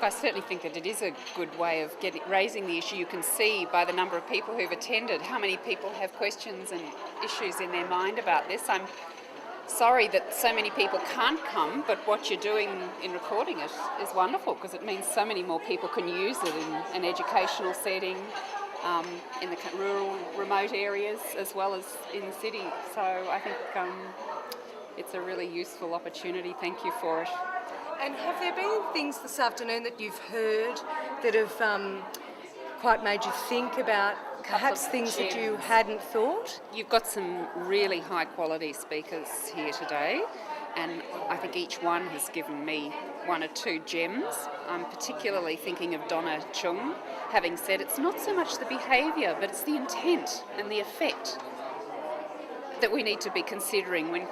I certainly think that it is a good way of raising the issue. You can see by the number of people who've attended how many people have questions and issues in their mind about this. I'm sorry that so many people can't come, but what you're doing in recording it is wonderful, because it means so many more people can use it in an educational setting, in the rural, remote areas, as well as in the city. So I think it's a really useful opportunity. Thank you for it. And have there been things this afternoon that you've heard that have quite made you think about perhaps things that you hadn't thought? You've got some really high quality speakers here today, and I think each one has given me one or two gems. I'm particularly thinking of Donna Chung, having said it's not so much the behaviour, but it's the intent and the effect that we need to be considering when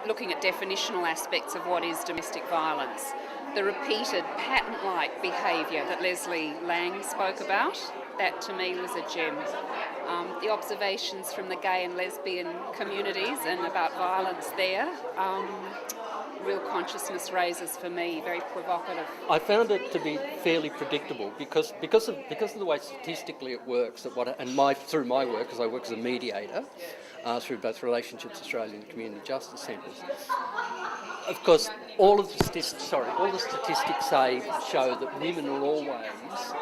looking at definitional aspects of what is domestic violence. The repeated pattern-like behaviour that Leslie Lang spoke about, that to me was a gem. The observations from the gay and lesbian communities and about violence there, real consciousness raisers for me, very provocative. I found it to be fairly predictable because of the way statistically it works. Through my work, because I work as a mediator, through both Relationships Australia and Community Justice Centres. Of course, all the statistics show that women are always,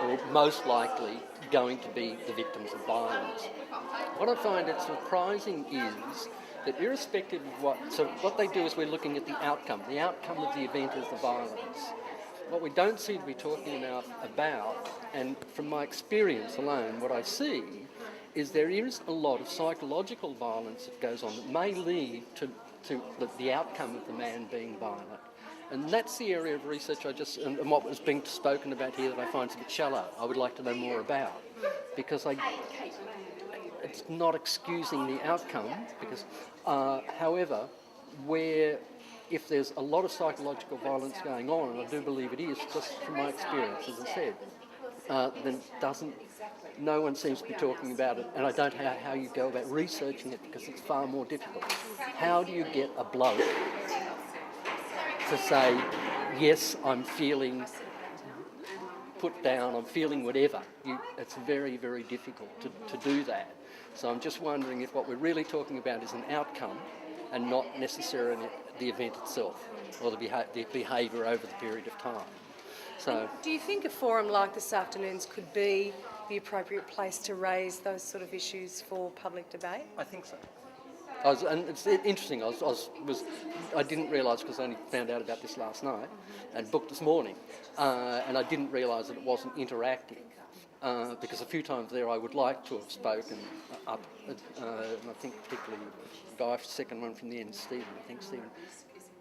or most likely, going to be the victims of violence. What I find it surprising is that irrespective of what they do is we're looking at the outcome. The outcome of the event is the violence. What we don't seem to be talking enough about, and from my experience alone, what I see is there is a lot of psychological violence that goes on that may lead to the outcome of the man being violent. And that's the area of research and what was being spoken about here that I find a bit shallow. I would like to know more about, because it's not excusing the outcome, because, however, if there's a lot of psychological violence going on, and I do believe it is, just from my experience, as I said, then no one seems to be talking about it, and I don't know how you go about researching it, because it's far more difficult. How do you get a bloke to say, yes, I'm feeling put down, I'm feeling whatever? It's very, very difficult to do that. So I'm just wondering if what we're really talking about is an outcome and not necessarily the event itself or the behaviour over the period of time. So, do you think a forum like this afternoon's could be the appropriate place to raise those sort of issues for public debate? I think so. And it's interesting. I didn't realise, because I only found out about this last night and booked this morning, and I didn't realise that it wasn't interactive. Because a few times there I would like to have spoken up, and I think particularly the guy, second one from the end, Stephen,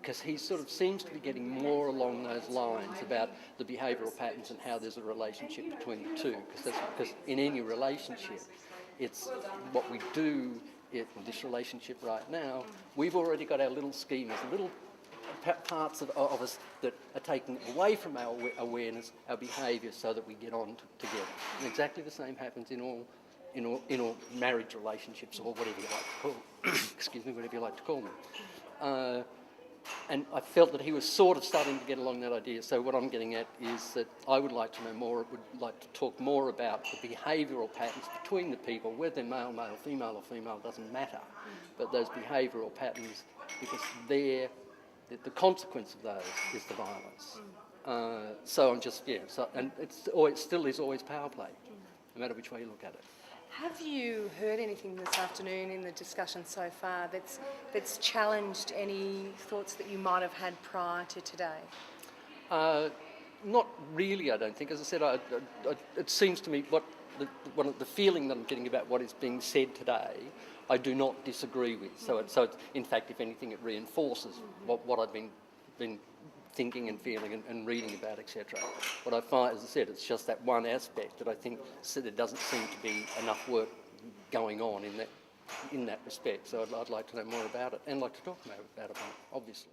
because he sort of seems to be getting more along those lines about the behavioural patterns and how there's a relationship between the two. Because in any relationship, it's what we do in this relationship right now, we've already got our little schemas, little parts of us that are taken away from our awareness, our behaviour, so that we get on together. And exactly the same happens in all marriage relationships, or whatever you like to call excuse me, whatever you like to call them. And I felt that he was sort of starting to get along that idea. So what I'm getting at is that I would like to know more, would like to talk more about the behavioural patterns between the people, whether they're male, female or female, doesn't matter. But those behavioural patterns, because the consequence of those is the violence. So I'm just, and it still is always power play, no matter which way you look at it. Have you heard anything this afternoon in the discussion so far that's challenged any thoughts that you might have had prior to today? Not really, I don't think. As I said, it seems to me the feeling that I'm getting about what is being said today, I do not disagree with. So it's, in fact, if anything, it reinforces what I've been thinking and feeling and reading about, etc. What I find, as I said, it's just that one aspect that I think there doesn't seem to be enough work going on in that respect. So I'd like to know more about it and like to talk about it, obviously.